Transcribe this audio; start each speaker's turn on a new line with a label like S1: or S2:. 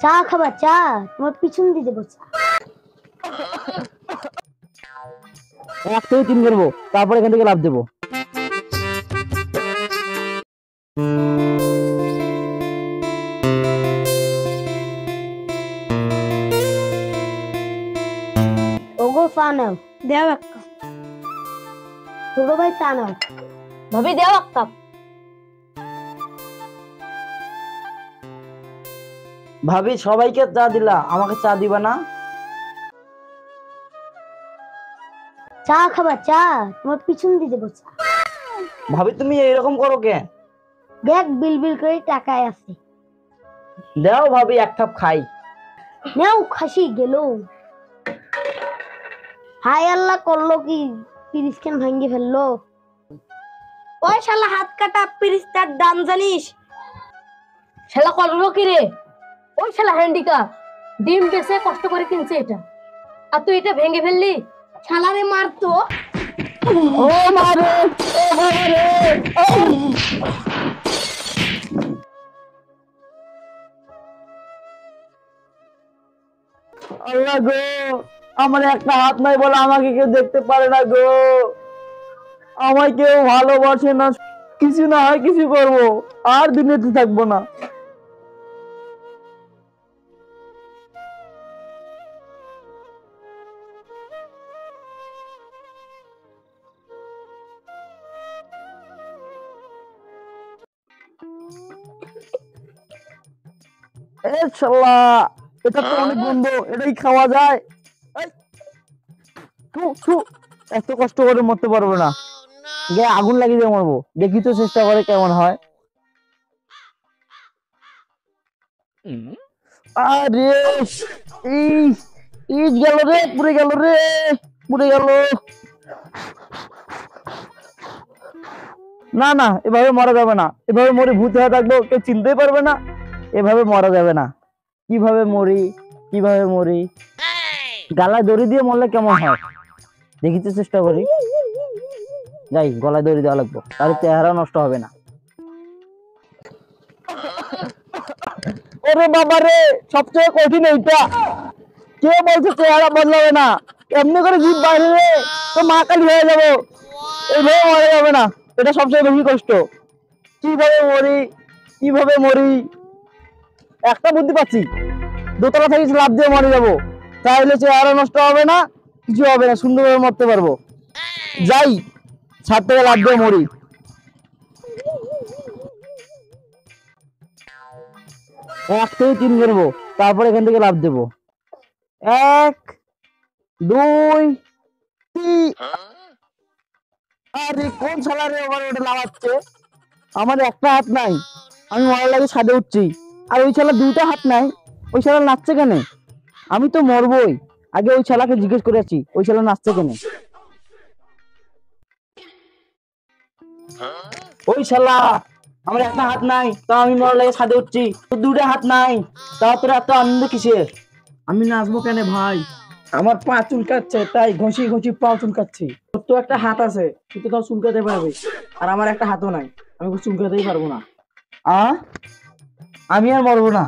S1: চা খাবা? চা তোমার পিছন দিয়ে দেবো চা।
S2: 1 থেকে 3 করবো, তারপর এখান থেকে লাভ দেবো।
S1: ওগো চা নাও। দেও এক কাপ। ছোট ভাই চা নাও।
S3: ভাবি দেও এক কাপ।
S2: ভাবি সবাইকে চা দিলা, আমাকে চা দিবা না?
S1: চা খাবা? চা তোমার পিছন দিয়ে দেবো চা।
S2: ভাবি তুমি এইরকম করো কেন?
S1: দেখ বিল বিল করে টাকায় আছে।
S2: দাও ভাবি, 1 কাপ খাই।
S1: নেও খাসি গেল। হায় আল্লাহ, করলো কি? পিরিস কেন ভাঙ্গি ফেললো? ওই শালা হাত কাটা পিরিস্তার দাম জানিস?
S3: শালা করলো কি রে? ওই শালা হ্যান্ডিক্যাপ ডিম বেচে কষ্ট করে কিনছে এটা, আর তুই এটা ভেঙে ফেললি।
S1: শালারে মারতো।
S2: ও মারে, ও মারে, আল্লাহ গো, আমার একটা হাত নাই বলে আমাকে কেউ দেখতে পারে না গো। আমায় কেউ ভালোবাসে না, কিছু না হয় কিছু করবো, আর দুনিয়াতে থাকবো না। এ শালা, এটা তো অনেক গন্ধ, এটাই খাওয়া যায়? এই, থু, থু, এত কষ্ট করে মরতে পারবো না, গায়ে আগুন লাগিয়ে দিয়ে মরবো। দেখি তো চেষ্টা করে কেমন হয়। আরে এই ইট গেল রে, পুড়ে গেল রে, পুড়ে গেল। না না, এভাবে মরা যাবে না, এভাবে মরে ভূত হয়ে থাকবো, কেউ চিনতেই পারবে না। এভাবে মরা যাবে না। কিভাবে মরি, কিভাবে মরি? গলায় দড়ি দিয়ে মরলে কেমন হয়, দেখি তো চেষ্টা করি। যাই, গলায় দড়ি দেওয়া লাগবে, তাহলে চেহারা নষ্ট হবে না। ওরে বাবা রে, সবচেয়ে কঠিন এইটা। কে বলছে চেহারা বদলাবে না? এমনি করে জিভ বাইরে রে, তো মা কালী হয়ে যাবো। এইভাবে মরা যাবে না, এটা সবচেয়ে বেশি কষ্ট। কিভাবে মরি, কিভাবে মরি? একটা বুদ্ধি পাচ্ছি, দোতলা থেকে লাফ দিয়ে মরে যাবো, তাহলে চেহারা নষ্ট হবে না, কিছু হবে না, সুন্দরভাবে মরতে পারবো। যাই, ছাদ থেকে লাফ দিয়ে মরি। 1 থেকে 3 করবো, তারপর এখান থেকে লাফ দেবো। 1, 2, 3। আরে কোন শালারে ওভার ওটা লাফাচ্ছে? আমার একটা হাত নাই, আমি মরার লাগে ছাদে উঠছি, আর ওই শালা 2টা হাত নাই, ওই শালা নাচছে কেন? আমি তো মরবই, আগে ওই শালাকে জিজ্ঞেস করে আছি, ওই শালা নাচছে কেন? ওই শালা, আমার একটা হাত নাই, তাও আমি মরার লাগে ছাদে উঠছি, তো 2টা হাত নাই, তাও তোর এত আনন্দ কিসের? আমি নাচবো কেন ভাই? আমার পা চুলকাচ্ছে, তাই ঘষি ঘষি পা চুলকাচ্ছি। তোর তো একটা হাত আছে, তুই তো তাও চুলকাতে পারবি, আর আমার একটা হাতও নাই, আমি চুলকাতেই পারবো না। আমি আর মরবো না।